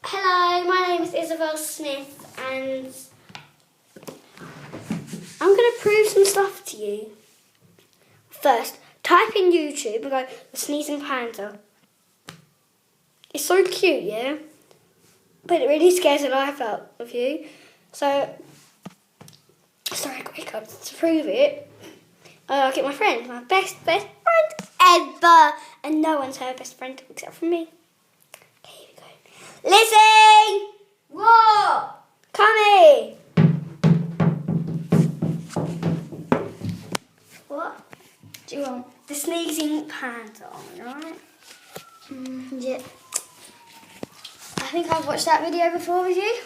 Hello, my name is Isabel Smith and I'm going to prove some stuff to you. First, type in YouTube and go, the sneezing panda. It's so cute, yeah? But it really scares the life out of you. So, sorry, quick up to prove it. I'll get my friend, my best friend ever. And no one's her best friend except for me. Okay, here we go. Lizzie! What? Come here. What do you want? The sneezing panda, right? Yeah. I think I've watched that video before with you.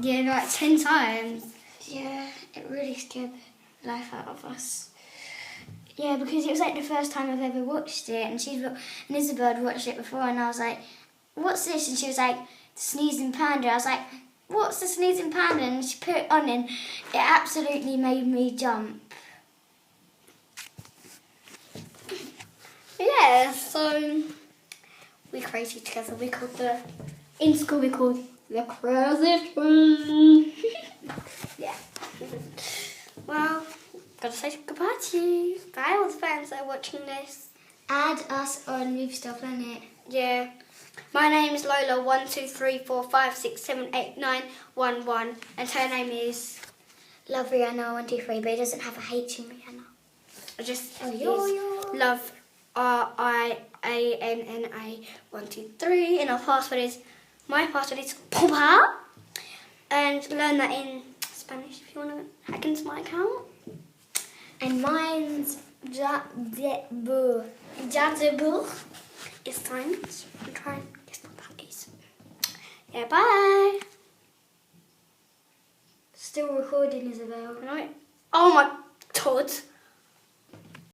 Yeah, like 10 times. Yeah, it really scared the life out of us. Yeah, because it was like the first time I've ever watched it, and Isabel had watched it before, and I was like, "What's this?" And she was like, "The sneezing panda." I was like, "What's the sneezing panda?" And she put it on, and it absolutely made me jump. Yeah, so we're crazy together. In school we called the crazy twins. Yeah. Well, gotta say goodbye to you. Bye, all the fans that are watching this. Add us on Movie Star Planet. Yeah. My name is Lola 1 2 3 4 5 6 7 8 9 1 1, and her name is Love Rihanna 1 2 3, but it doesn't have a H in Rihanna. Love RIANNA 1 2 3, and my password is Papa. And learn that in Spanish if you want to hack into my account. And mine's Jazebu. It's science. I'm trying to guess what that is. Yeah, bye. Still recording, Isabel. Right. Oh my God.